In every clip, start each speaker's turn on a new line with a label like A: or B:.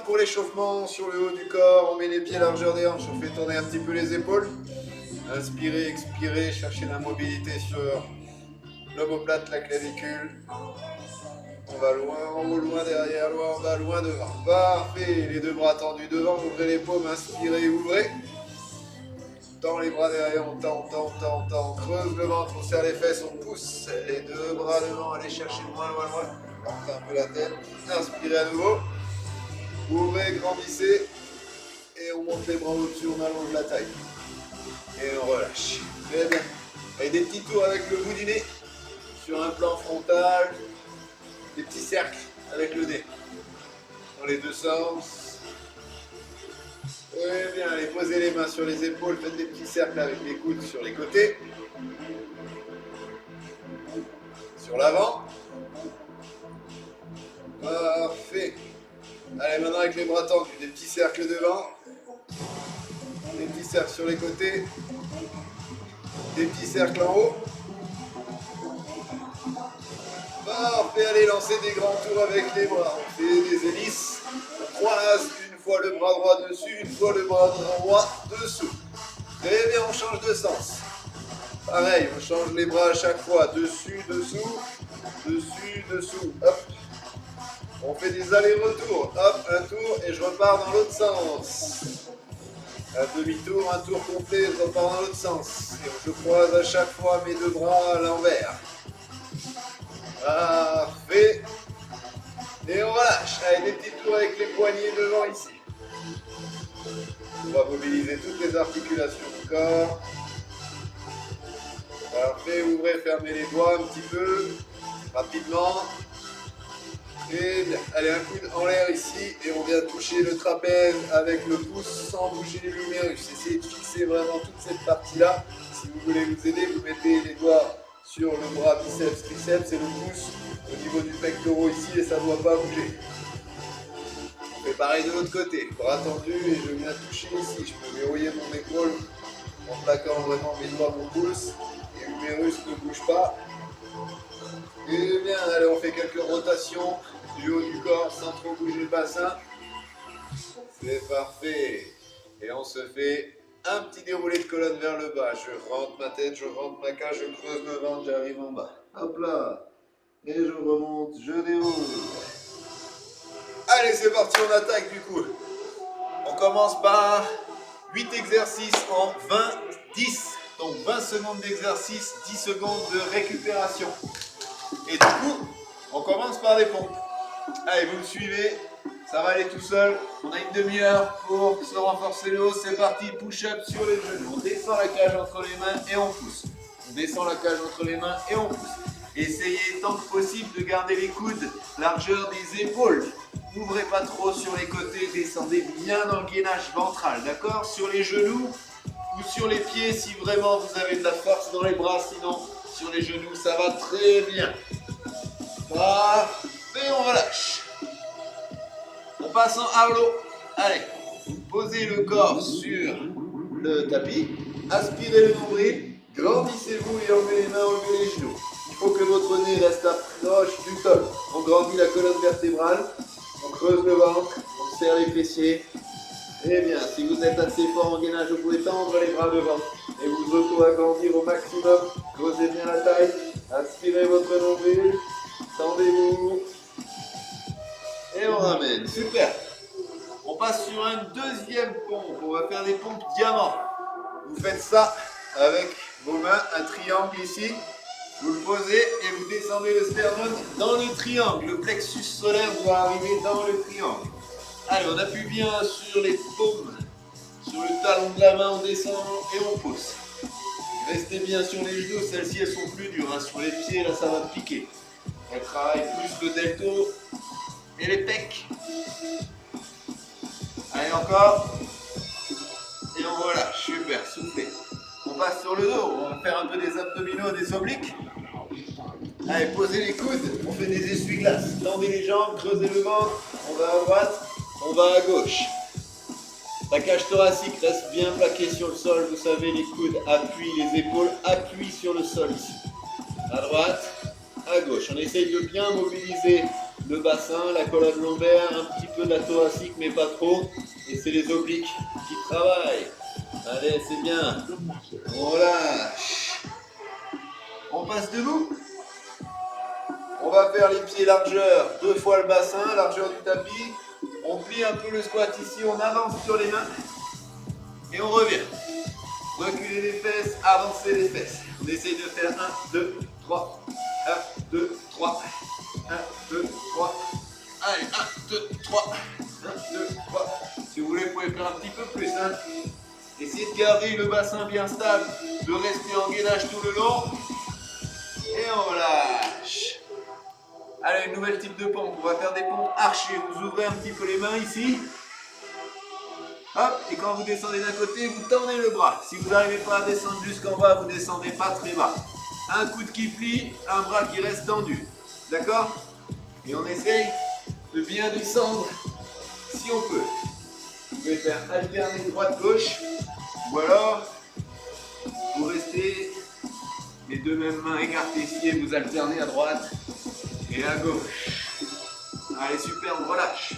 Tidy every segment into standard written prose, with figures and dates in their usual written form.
A: pour l'échauffement sur le haut du corps. On met les pieds largeur des hanches, on fait tourner un petit peu les épaules. Inspirez, expirez, cherchez la mobilité sur l'omoplate, la clavicule. On va loin en haut, loin derrière, loin en bas, loin devant. Parfait, les deux bras tendus devant, ouvrez les paumes, inspirez, ouvrez. Tend les bras derrière, on tend, on creuse le ventre, on serre les fesses, on pousse les deux bras devant, allez chercher loin. Portez un peu la tête, inspirez à nouveau. Ouvrez, grandissez. Et on monte les bras au-dessus, on allonge la taille. Et on relâche. Très bien. Et des petits tours avec le bout du nez sur un plan frontal. Des petits cercles avec le nez. Dans les deux sens. Très bien. Allez, posez les mains sur les épaules. Faites des petits cercles avec les coudes sur les côtés. Sur l'avant. Parfait. Allez, maintenant avec les bras tendus, des petits cercles devant. Des petits cercles sur les côtés. Des petits cercles en haut. Parfait, allez, lancez des grands tours avec les bras. On fait des hélices. On croise une fois le bras droit dessus, une fois le bras droit dessous. Très bien, on change de sens. Pareil, on change les bras à chaque fois. Dessus, dessous, dessus, dessous. Hop. On fait des allers-retours. Hop, un tour et je repars dans l'autre sens. Un demi-tour, un tour complet, je repars dans l'autre sens. Et je croise à chaque fois mes deux bras à l'envers. Parfait. Et on relâche. Allez, des petits tours avec les poignets devant ici. On va mobiliser toutes les articulations du corps. Parfait, ouvrez, fermez les doigts un petit peu. Rapidement. Et bien, allez, un coude en l'air ici et on vient toucher le trapèze avec le pouce sans bouger l'humérus. Essayez de fixer vraiment toute cette partie-là. Si vous voulez vous aider, vous mettez les doigts sur le bras biceps, triceps et le pouce au niveau du pectoral ici et ça ne doit pas bouger. On fait pareil de l'autre côté, bras tendus et je viens toucher ici. Je peux verrouiller mon épaule en plaquant vraiment mes doigts, mon pouce et l'humérus ne bouge pas. Et bien, allez, on fait quelques rotations du haut du corps sans trop bouger le bassin. C'est parfait. Et on se fait un petit déroulé de colonne vers le bas. Je rentre ma tête, je rentre ma cage, je creuse le ventre, j'arrive en bas. Hop là. Et je remonte, je déroule. Allez, c'est parti, on attaque du coup. On commence par 8 exercices en 20-10. Donc 20 secondes d'exercice, 10 secondes de récupération. Et du coup, on commence par les pompes. Allez, vous me suivez, ça va aller tout seul. On a une demi-heure pour se renforcer le haut. C'est parti, push-up sur les genoux. On descend la cage entre les mains et on pousse. On descend la cage entre les mains et on pousse. Essayez tant que possible de garder les coudes, largeur des épaules. N'ouvrez pas trop sur les côtés, descendez bien dans le gainage ventral, d'accord? Sur les genoux ou sur les pieds si vraiment vous avez de la force dans les bras, sinon sur les genoux, ça va très bien. Parfait, on relâche. On passe en Arlo. Allez, vous posez le corps sur le tapis, aspirez le nombril, grandissez-vous et enlevez les mains, enlevez les genoux. Il faut que votre nez reste proche du sol. On grandit la colonne vertébrale, on creuse le ventre, on serre les fessiers. Eh bien, si vous êtes assez fort en gainage, vous pouvez tendre les bras devant et vous auto-agrandir au maximum. Creusez bien la taille, aspirez votre nombril, tendez-vous et on ramène. Super. On passe sur un deuxième pompe. On va faire des pompes diamants. Vous faites ça avec vos mains, un triangle ici. Vous le posez et vous descendez le sternum dans le triangle. Le plexus solaire doit arriver dans le triangle. Allez, on appuie bien sur les paumes, sur le talon de la main, on descend et on pousse. Restez bien sur les genoux, celles-ci elles sont plus dures. Hein. Sur les pieds, là ça va piquer. On travaille plus le delto et les pecs. Allez, encore. Et on relâche, super, soufflez. On passe sur le dos, on va faire un peu des abdominaux, des obliques. Allez, posez les coudes, on fait des essuie-glaces. Tendez les jambes, creusez le ventre, on va à droite, on va à gauche. La cage thoracique reste bien plaquée sur le sol, vous savez, les coudes appuient, les épaules appuient sur le sol ici. À droite, à gauche. On essaye de bien mobiliser le bassin, la colonne lombaire, un petit peu de la thoracique, mais pas trop. Et c'est les obliques qui travaillent. Allez, c'est bien. On relâche. On passe debout. On va faire les pieds largeur, 2 fois le bassin, largeur du tapis. On plie un peu le squat ici, on avance sur les mains. Et on revient. Reculer les fesses, avancer les fesses. On essaye de faire 1, 2, 3. 1, 2, 3. 1, 2, 3. Allez, 1, 2, 3. 1, 2, 3. Si vous voulez, vous pouvez faire un petit peu plus. Hein. Essayez de garder le bassin bien stable, de rester en gainage tout le long. Et on relâche. Allez, une nouvelle type de pompe. On va faire des pompes archées. Vous ouvrez un petit peu les mains ici. Hop, et quand vous descendez d'un côté, vous tendez le bras. Si vous n'arrivez pas à descendre jusqu'en bas, vous ne descendez pas très bas. Un coude qui plie, un bras qui reste tendu. D'accord? Et on essaye de bien descendre si on peut. Vous pouvez faire alterner droite-gauche. Ou alors, vous restez les deux mêmes mains écartées ici et vous alternez à droite et à gauche. Allez, super, on relâche.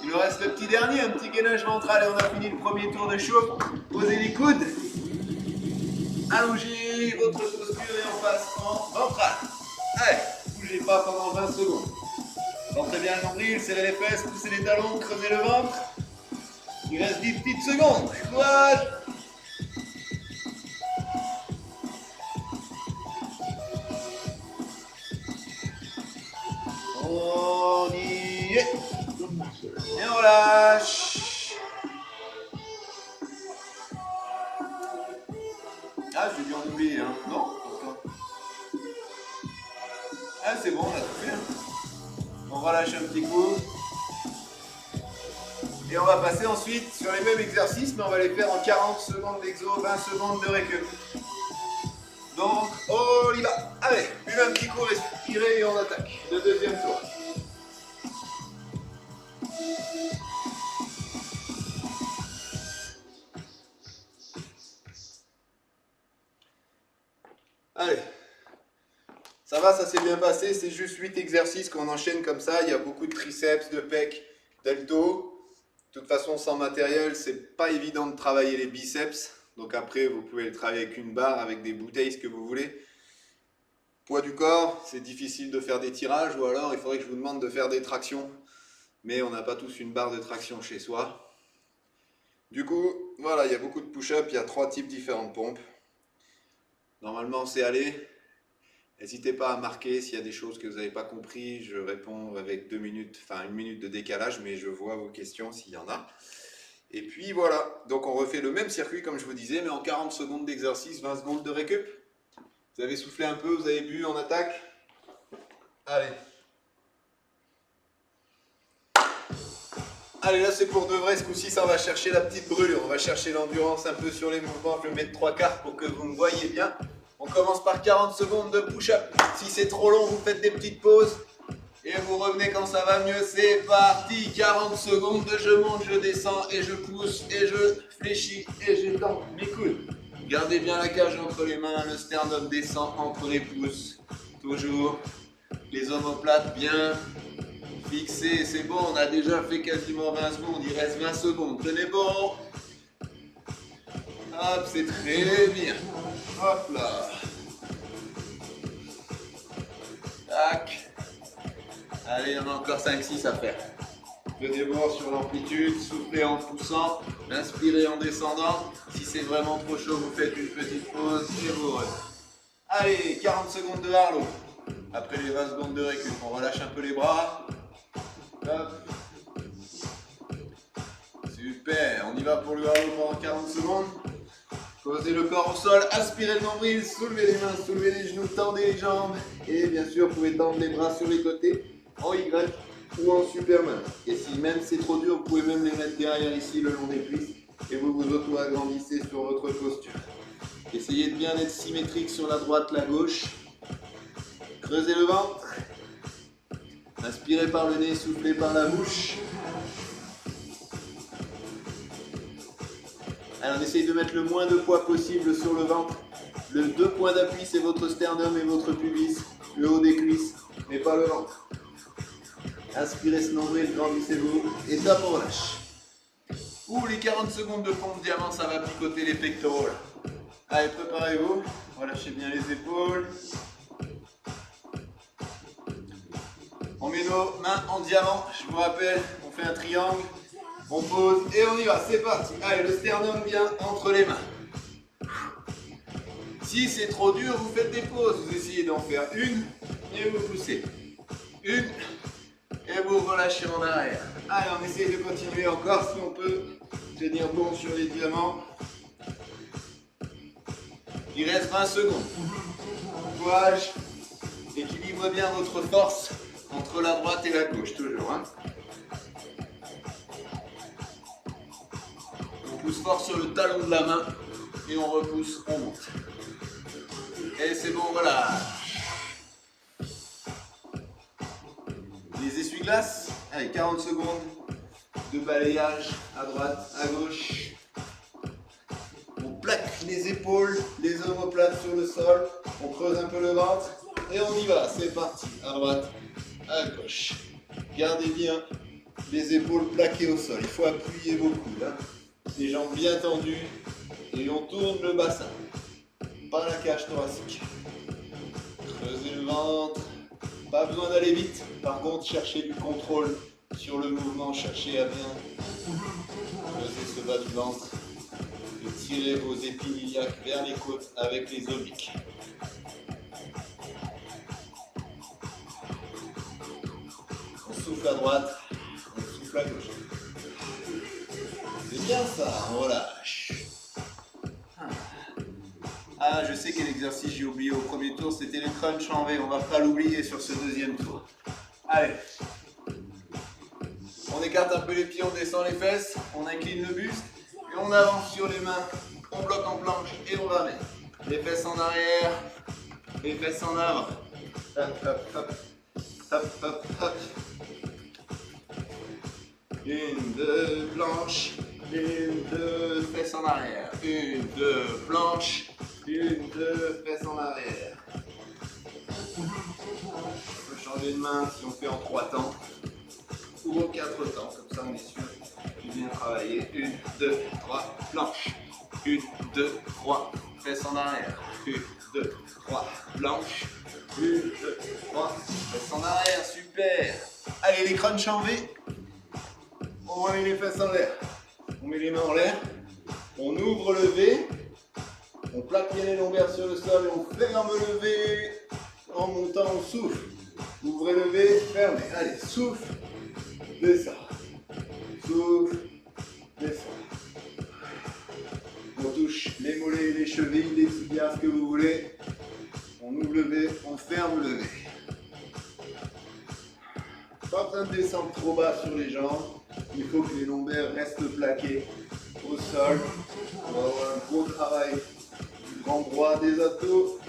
A: Il nous reste le petit dernier, un petit gainage ventral et on a fini le premier tour de chauffe. Posez les coudes. Allongez votre posture et on passe en ventral. Allez, bougez pas pendant 20 secondes. Rentrez bien le nombril, serrez les fesses, poussez les talons, creusez le ventre. Il reste 10 petites secondes. Courage. On y est. Et on relâche. Ah, j'ai dû en oublier, hein. Non? Ah, c'est bon, on a tout fait. On relâche un petit coup. Et on va passer ensuite sur les mêmes exercices, mais on va les faire en 40 secondes d'exo, 20 secondes de récup. Donc, on y va. Allez, buvez un petit coup, respirez et on attaque. Le deuxième tour. Allez. Ça va, ça s'est bien passé. C'est juste 8 exercices qu'on enchaîne comme ça. Il y a beaucoup de triceps, de pecs, d'alto. De toute façon, sans matériel, c'est pas évident de travailler les biceps. Donc après, vous pouvez le travailler avec une barre, avec des bouteilles, ce que vous voulez. Poids du corps, c'est difficile de faire des tirages ou alors il faudrait que je vous demande de faire des tractions. Mais on n'a pas tous une barre de traction chez soi. Du coup, voilà, il y a beaucoup de push-up, il y a 3 types différents de pompes. Normalement, c'est aller. N'hésitez pas à marquer s'il y a des choses que vous n'avez pas compris. Je réponds avec 2 minutes, enfin 1 minute de décalage, mais je vois vos questions s'il y en a. Et puis voilà, donc on refait le même circuit comme je vous disais, mais en 40 secondes d'exercice, 20 secondes de récup. Vous avez soufflé un peu, vous avez bu, on attaque. Allez. Allez, là c'est pour de vrai, ce coup-ci ça va chercher la petite brûlure. On va chercher l'endurance un peu sur les mouvements. Je vais mettre 3/4 pour que vous me voyez bien. On commence par 40 secondes de push-up. Si c'est trop long, vous faites des petites pauses. Et vous revenez quand ça va mieux. C'est parti. 40 secondes de je monte, je descends et je pousse et je fléchis et j'étends mes coudes. Gardez bien la cage entre les mains. Le sternum descend entre les pouces. Toujours. Les omoplates bien fixés. C'est bon, on a déjà fait quasiment 20 secondes. Il reste 20 secondes. Tenez bon. Hop, c'est très bien. Hop là. Tac. Allez, il y en a encore 5-6 à faire. Tenez bon sur l'amplitude, soufflez en poussant, inspirez en descendant. Si c'est vraiment trop chaud, vous faites une petite pause et vous revenez. Allez, 40 secondes de Harlow. Après les 20 secondes de récup, on relâche un peu les bras. Hop. Super, on y va pour le Harlow pendant 40 secondes. Posez le corps au sol, aspirez le nombril, soulevez les mains, soulevez les genoux, tendez les jambes. Et bien sûr, vous pouvez tendre les bras sur les côtés, en Y ou en Superman. Et si même c'est trop dur, vous pouvez même les mettre derrière ici, le long des cuisses. Et vous vous auto-agrandissez sur votre posture. Essayez de bien être symétrique sur la droite, la gauche. Creusez le ventre. Inspirez par le nez, soufflez par la bouche. Alors on essaye de mettre le moins de poids possible sur le ventre. Le 2 points d'appui, c'est votre sternum et votre pubis. Le haut des cuisses, mais pas le ventre. Aspirez ce nombril, grandissez-vous et top, on relâche. Ouh, les 40 secondes de pompe diamant, ça va picoter les pectoraux là. Allez, préparez-vous, relâchez bien les épaules. On met nos mains en diamant, je vous rappelle, on fait un triangle, on pose et on y va, c'est parti. Allez, le sternum bien entre les mains. Si c'est trop dur, vous faites des pauses, vous essayez d'en faire une et vous poussez. Une et vous relâchez en arrière. Allez, on essaye de continuer encore si on peut tenir bon sur les diamants. Il reste 20 secondes. Courage, équilibre bien votre force entre la droite et la gauche, toujours. Hein. On pousse fort sur le talon de la main et on repousse, on monte. Et c'est bon, voilà. Les essuie-glaces, allez, 40 secondes de balayage à droite, à gauche. On plaque les épaules, les omoplates sur le sol, on creuse un peu le ventre et on y va, c'est parti. À droite, à gauche. Gardez bien les épaules plaquées au sol, il faut appuyer vos coudes. Hein. Les jambes bien tendues et on tourne le bassin, pas la cage thoracique. Creusez le ventre. Pas besoin d'aller vite, par contre cherchez du contrôle sur le mouvement, cherchez à bien creuser ce bas du ventre et tirez vos épines iliaques vers les côtes avec les obliques. On souffle à droite, on souffle à gauche. C'est bien ça, on relâche. Ah, je sais quel exercice j'ai oublié au premier tour, c'était le crunch en V, on va pas l'oublier sur ce deuxième tour. Allez, on écarte un peu les pieds, on descend les fesses, on incline le buste, et on avance sur les mains, on bloque en planche et on ramène. Les fesses en arrière, les fesses en avant. Hop, hop, hop, hop, hop, hop. Une, deux, planche, une, deux, fesses en arrière, une, deux, planche. Une, deux, fesses en arrière. On peut changer de main si on fait en 3 temps ou en 4 temps, comme ça on est sûr de bien travailler. Une, deux, trois, planche. Une, deux, trois, fesses en arrière. Une, deux, trois, planche. Une, deux, trois, fesses en arrière, super. Allez, les crunchs en V. On remet les fesses en l'air. On met les mains en l'air. On ouvre le V. On plaque bien les lombaires sur le sol et on ferme le V. En montant, on souffle. Ouvrez le V, fermez. Allez, souffle, descend. Souffle, descend. On touche les mollets, les chevilles, les tibias, ce que vous voulez. On ouvre le V, on ferme le V. Pas besoin de descendre trop bas sur les jambes. Il faut que les lombaires restent plaqués au sol. On va avoir un gros travail. Grand droit des abdos.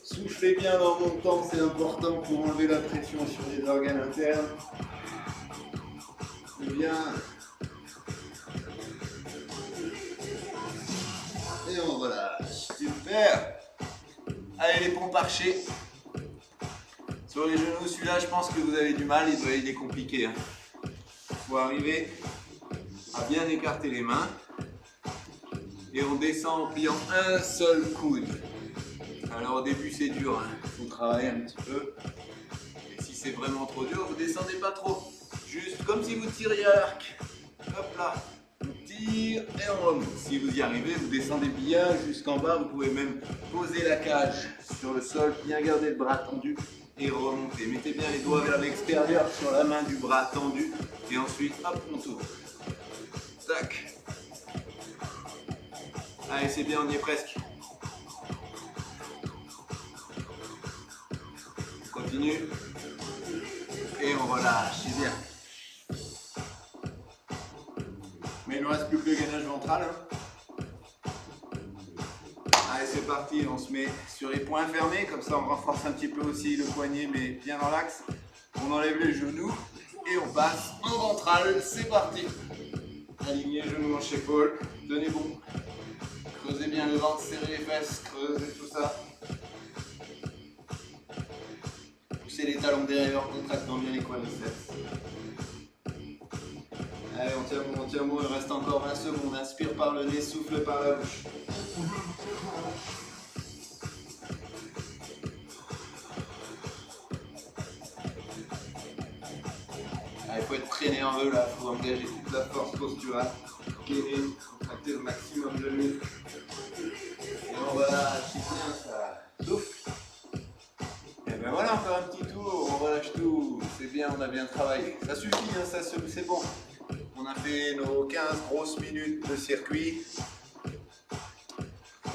A: Soufflez bien en montant, c'est important pour enlever la pression sur les organes internes. Bien. Et on relâche. Super. Allez, les pompes archées. Sur les genoux, celui-là, je pense que vous avez du mal, il est compliqué. Il faut arriver à bien écarter les mains. Et on descend en pliant un seul coude. Alors au début c'est dur, hein. Il faut travailler un petit peu. Et si c'est vraiment trop dur, vous descendez pas trop. Juste comme si vous tiriez à l'arc. Hop là, on tire et on remonte. Si vous y arrivez, vous descendez bien jusqu'en bas. Vous pouvez même poser la cage sur le sol, bien garder le bras tendu et remonter. Mettez bien les doigts vers l'extérieur sur la main du bras tendu. Et ensuite, hop, on tourne. Tac. Allez, c'est bien, on y est presque. On continue. Et on relâche, c'est bien. Mais il ne reste plus que le gainage ventral. Allez, c'est parti, on se met sur les poings fermés. Comme ça, on renforce un petit peu aussi le poignet, mais bien dans l'axe. On enlève les genoux et on passe en ventral. C'est parti. Alignez genoux, hanches, épaules. Tenez bon. Creusez bien le ventre, serrez les fesses, creusez tout ça. poussez les talons derrière, contractant bien les quadriceps. Allez, on tient bon, il reste encore 20 secondes. Inspire par le nez, souffle par la bouche. Il faut être très nerveux là, il faut engager toute la force posturale, gainer, contracter le maximum de muscles. Et on va lâcher bien ça. Souffle. Et ben voilà, encore un petit tour, on relâche tout. C'est bien, on a bien travaillé. Ça suffit, hein, ça c'est bon. On a fait nos 15 grosses minutes de circuit.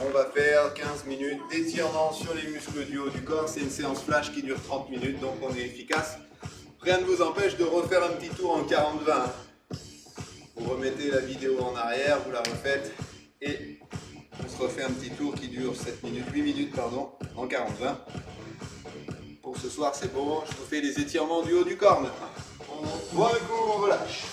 A: On va faire 15 minutes d'étirement sur les muscles du haut du corps. C'est une séance flash qui dure 30 minutes, donc on est efficace. Rien ne vous empêche de refaire un petit tour en 40-20. Vous remettez la vidéo en arrière, vous la refaites et on se refait un petit tour qui dure 8 minutes pardon, en 40-20. Pour ce soir c'est bon, je vous fais les étirements du haut du corps maintenant. On voit un coup, on relâche.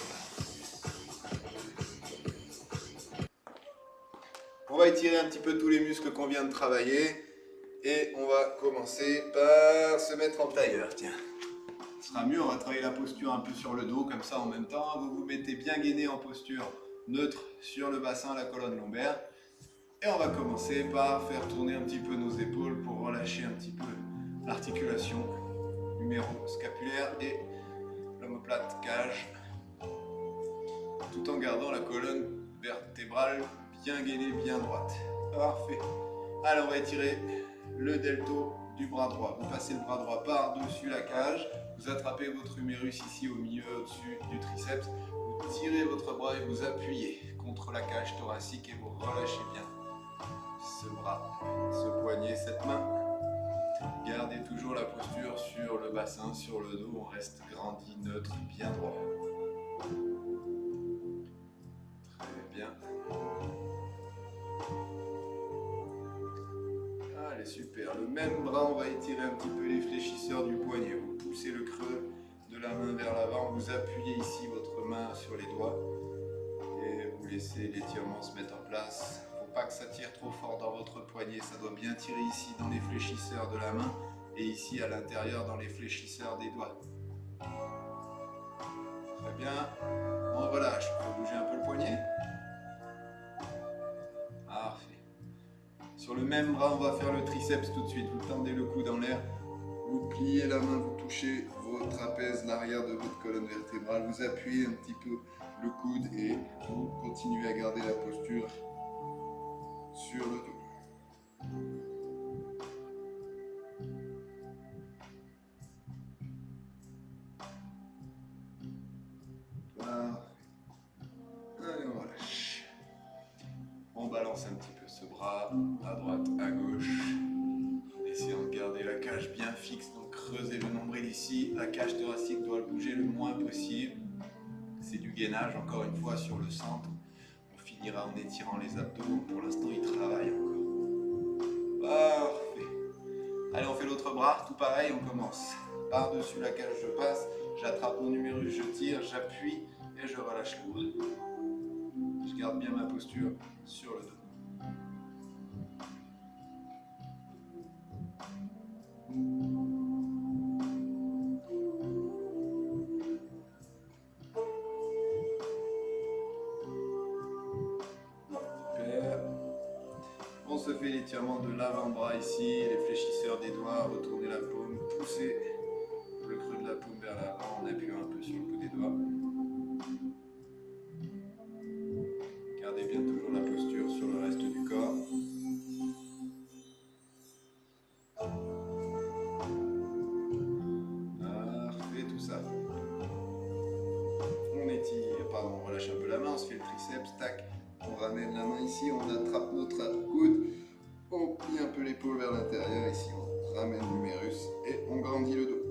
A: On va étirer un petit peu tous les muscles qu'on vient de travailler et on va commencer par se mettre en tailleur. Tiens. Ce sera mieux, on va travailler la posture un peu sur le dos, comme ça en même temps, vous vous mettez bien gainé en posture neutre sur le bassin, la colonne lombaire. Et on va commencer par faire tourner un petit peu nos épaules pour relâcher un petit peu l'articulation huméro-scapulaire et l'omoplate cage, tout en gardant la colonne vertébrale bien gainée, bien droite. Parfait. Allez, on va étirer le delto du bras droit. Vous passez le bras droit par-dessus la cage, vous attrapez votre humérus ici au milieu, au-dessus du triceps, vous tirez votre bras et vous appuyez contre la cage thoracique et vous relâchez bien ce bras, ce poignet, cette main. Gardez toujours la posture sur le bassin, sur le dos, on reste grandi, neutre, bien droit. Très bien. Allez, super. Le même bras, on va étirer un petit peu les fléchisseurs du poignet. Vous poussez le creux de la main vers l'avant, vous appuyez ici votre main sur les doigts et vous laissez l'étirement se mettre en place. Il ne faut pas que ça tire trop fort dans votre poignet, ça doit bien tirer ici dans les fléchisseurs de la main et ici à l'intérieur dans les fléchisseurs des doigts. Très bien. On relâche. On peut bouger un peu le poignet. Parfait. Sur le même bras, on va faire le triceps tout de suite. Vous tendez le coude en l'air, vous pliez la main, vous touchez vos trapèzes, l'arrière de votre colonne vertébrale, vous appuyez un petit peu le coude et vous continuez à garder la posture sur le dos. Allez, on relâche. On balance un petit peu ce bras à droite, à gauche. Essayons de garder la cage bien fixe, donc creusez le nombril ici. La cage thoracique doit bouger le moins possible. C'est du gainage, encore une fois, sur le centre. On finira en étirant les abdos. Pour l'instant, il travaille encore. Parfait. Allez, on fait l'autre bras, tout pareil, on commence. Par-dessus la cage, je passe, j'attrape mon numérus, je tire, j'appuie et je relâche le bras. Je garde bien ma posture sur le dos. Super. On se fait l'étirement de l'avant-bras ici, les fléchisseurs des doigts, retournez la paume, poussez le creux de la paume vers l'avant en appuyant un peu sur le bout des doigts. Gardez bien toujours la posture sur le reste du corps. Parfait, tout ça. On étire, pardon, on relâche un peu la main, on se fait le triceps, tac. On ramène la main ici, on attrape notre coude, on plie un peu l'épaule vers l'intérieur, ici on ramène l'humérus et on grandit le dos.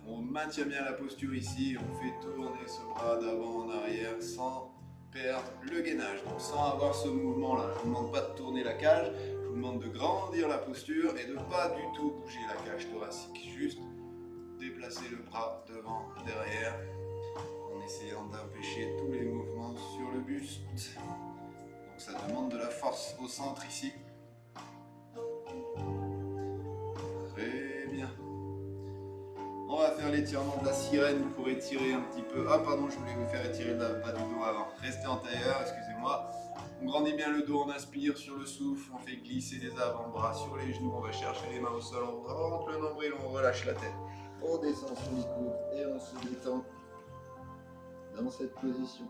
A: On maintient bien la posture ici, on fait tourner ce bras d'avant en arrière sans perdre le gainage, donc sans avoir ce mouvement là. Je ne vous demande pas de tourner la cage, je vous demande de grandir la posture et de pas du tout bouger la cage thoracique. Juste déplacer le bras devant, derrière, en essayant d'empêcher tous les mouvements sur le buste. Donc ça demande de la force au centre ici. Très bien. On va faire l'étirement de la sirène. Vous pourrez tirer un petit peu. Ah pardon, je voulais vous faire étirer le bas du dos avant. Restez en tailleur, excusez-moi. On grandit bien le dos, on inspire sur le souffle, on fait glisser les avant-bras sur les genoux, on va chercher les mains au sol, on rentre le nombril, on relâche la tête. On descend sur les coudes et on se détend dans cette position.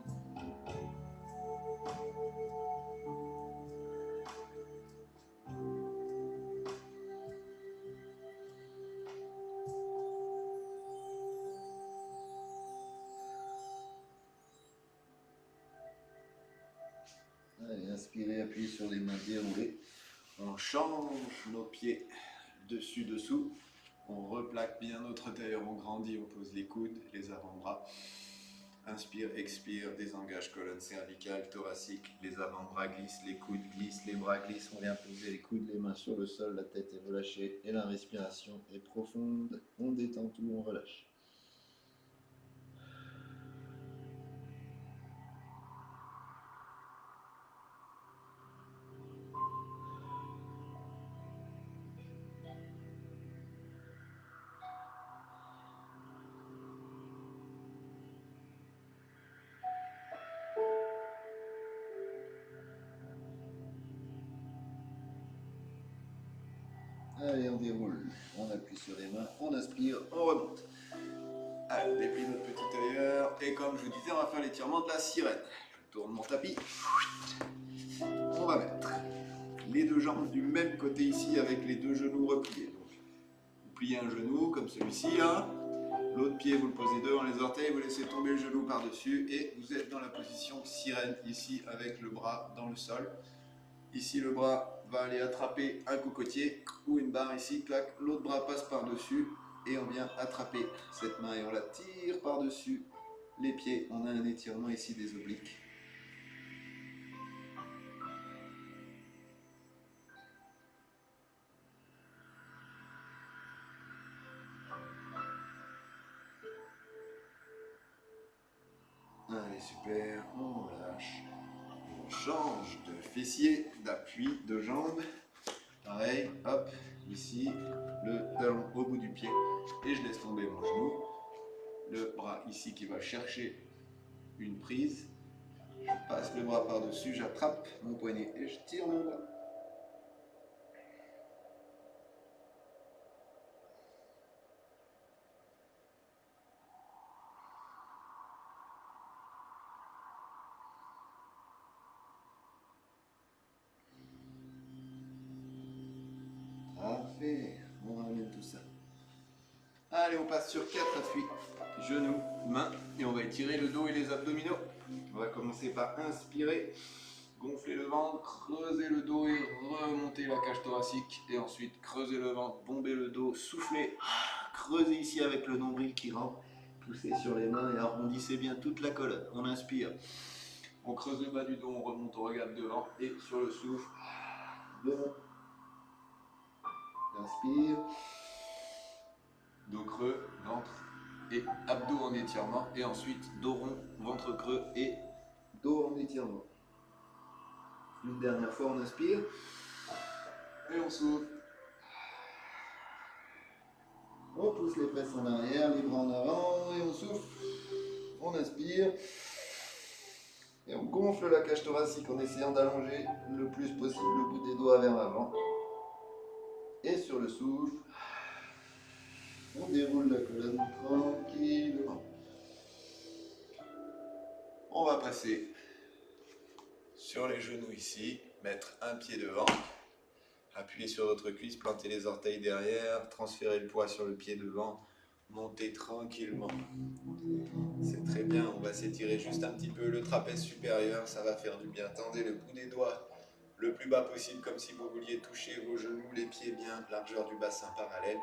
A: Allez, inspirez, appuyez sur les mains déroulées. On change nos pieds dessus-dessous. On replaque bien notre tailleur, on grandit, on pose les coudes, les avant-bras. Inspire, expire, désengage colonne cervicale, thoracique, les avant-bras glissent, les coudes glissent, les bras glissent. On vient poser les coudes, les mains sur le sol, la tête est relâchée et la respiration est profonde. On détend tout, on relâche. Allez, on déroule, on appuie sur les mains, on inspire, on remonte. Allez, on déplie notre petit tailleur. Et comme je vous disais, on va faire l'étirement de la sirène. Je tourne mon tapis. On va mettre les deux jambes du même côté ici avec les deux genoux repliés. Donc, vous pliez un genou comme celui-ci là. L'autre pied, vous le posez devant les orteils, vous laissez tomber le genou par-dessus et vous êtes dans la position sirène ici avec le bras dans le sol. Ici, le bras va aller attraper un cocotier ou une barre ici, clac. L'autre bras passe par-dessus et on vient attraper cette main et on la tire par-dessus les pieds. On a un étirement ici des obliques. Allez, super, on relâche. On change de fessier, d'appui, de jambe. Pareil, hop, ici, le talon au bout du pied et je laisse tomber mon genou. Le bras ici qui va chercher une prise. Je passe le bras par-dessus, j'attrape mon poignet et je tire mon bras. Parfait, on ramène tout ça. Allez, on passe sur 4 appuis. Genoux, mains, et on va étirer le dos et les abdominaux. On va commencer par inspirer, gonfler le ventre, creuser le dos et remonter la cage thoracique. Et ensuite, creuser le ventre, bomber le dos, souffler, creuser ici avec le nombril qui rentre. Poussez sur les mains et arrondissez bien toute la colonne. On inspire, on creuse le bas du dos, on remonte, on regarde devant et sur le souffle, devant. Inspire, dos creux, ventre et abdos en étirement. Et ensuite, dos rond, ventre creux et dos en étirement. Une dernière fois, on inspire et on souffle. On pousse les fesses en arrière, les bras en avant et on souffle. On inspire et on gonfle la cage thoracique en essayant d'allonger le plus possible le bout des doigts vers l'avant. Et sur le souffle, on déroule la colonne tranquillement. On va passer sur les genoux ici, mettre un pied devant, appuyer sur votre cuisse, planter les orteils derrière, transférer le poids sur le pied devant, monter tranquillement. C'est très bien, on va s'étirer juste un petit peu le trapèze supérieur, ça va faire du bien. Tendez le bout des doigts le plus bas possible, comme si vous vouliez toucher vos genoux, les pieds bien, largeur du bassin parallèle.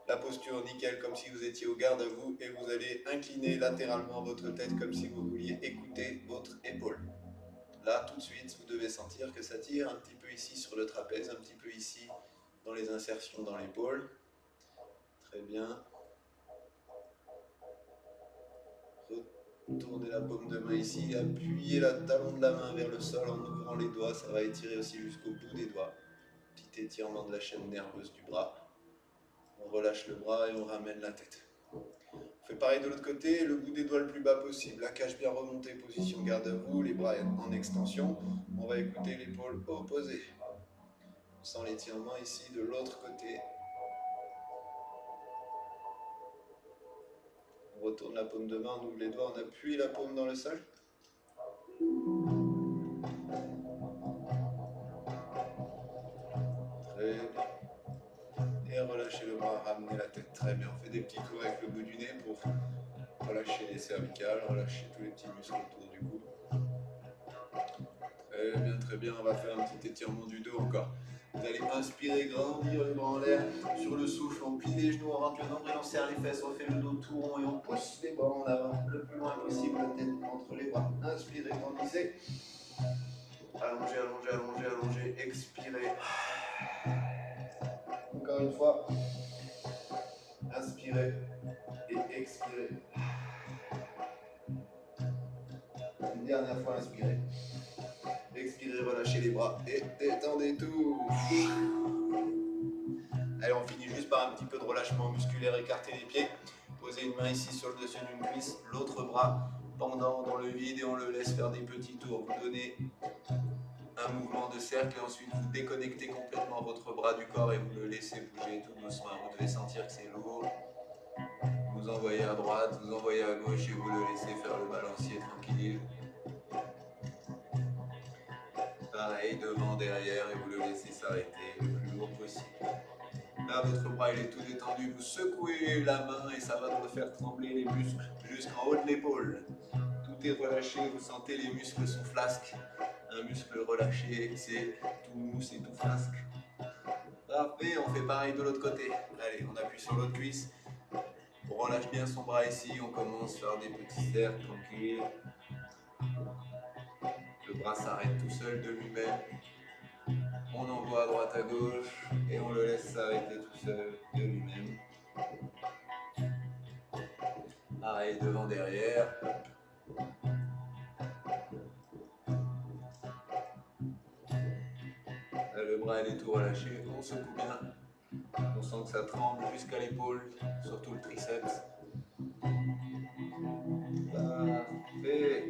A: La posture nickel, comme si vous étiez au garde à vous, et vous allez incliner latéralement votre tête comme si vous vouliez écouter votre épaule. là, tout de suite, vous devez sentir que ça tire un petit peu ici sur le trapèze, un petit peu ici dans les insertions dans l'épaule. Très bien. Retournez la paume de main ici, appuyez la talon de la main vers le sol en ouvrant les doigts, ça va étirer aussi jusqu'au bout des doigts. Petit étirement de la chaîne nerveuse du bras. On relâche le bras et on ramène la tête. On fait pareil de l'autre côté, le bout des doigts le plus bas possible, la cage bien remontée, position garde à vous, les bras en extension. On va écouter l'épaule opposée. On sent l'étirement ici de l'autre côté. On retourne la paume de main, on ouvre les doigts, on appuie la paume dans le sol. Très bien. Et relâchez le bras, ramenez la tête. Très bien. On fait des petits tours avec le bout du nez pour relâcher les cervicales, relâcher tous les petits muscles autour du cou. Très bien, très bien. On va faire un petit étirement du dos encore. Vous allez inspirer, grandir les bras en l'air. Sur le souffle, on plie les genoux, on rentre le nombril, on serre les fesses, on fait le dos tout rond et on pousse les bras en avant le plus loin possible, la tête entre les bras. Inspirez, grandissez. Allongez, allongez, allongez, allongez. Expirez. Encore une fois. Inspirez et expirez. Une dernière fois, inspirez. Expirez, relâchez les bras et détendez tout. Allez, on finit juste par un petit peu de relâchement musculaire, écartez les pieds. Posez une main ici sur le dessus d'une cuisse, l'autre bras pendant dans le vide et on le laisse faire des petits tours. Vous donnez un mouvement de cercle et ensuite vous déconnectez complètement votre bras du corps et vous le laissez bouger tout doucement. Vous devez sentir que c'est lourd. Vous envoyez à droite, vous envoyez à gauche et vous le laissez faire le balancier tranquille. Pareil, devant, derrière et vous le laissez s'arrêter le plus lourd possible. Là, votre bras il est tout détendu, vous secouez la main et ça va vous faire trembler les muscles jusqu'en haut de l'épaule. Tout est relâché, vous sentez les muscles sont flasques. Un muscle relâché, c'est tout mou, c'est tout flasque. Parfait, on fait pareil de l'autre côté. Allez, on appuie sur l'autre cuisse. On relâche bien son bras ici, on commence par des petits cercles tranquilles. Le bras s'arrête tout seul de lui-même. On envoie à droite à gauche et on le laisse s'arrêter tout seul de lui-même. Pareil devant, derrière. Là, le bras il est tout relâché, on secoue bien. On sent que ça tremble jusqu'à l'épaule, surtout le triceps. Parfait.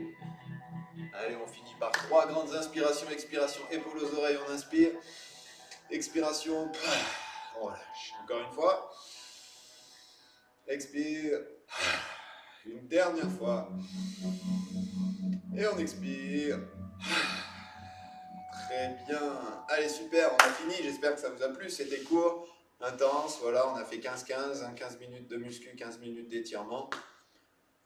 A: Allez, on finit par 3 grandes inspirations, expiration, épaules aux oreilles, on inspire. Expiration, on relâche. Encore une fois. Expire. Une dernière fois. Et on expire. Très bien. Allez, super, on a fini. J'espère que ça vous a plu. C'était court, intense. Voilà, on a fait 15-15, 15 minutes de muscu, 15 minutes d'étirement.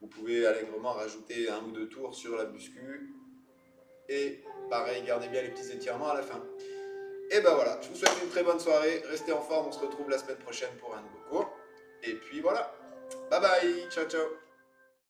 A: Vous pouvez allègrement rajouter 1 ou 2 tours sur la muscu. Et pareil, gardez bien les petits étirements à la fin. Et ben voilà, je vous souhaite une très bonne soirée. Restez en forme, on se retrouve la semaine prochaine pour un nouveau cours. Et puis voilà. Bye bye, ciao ciao.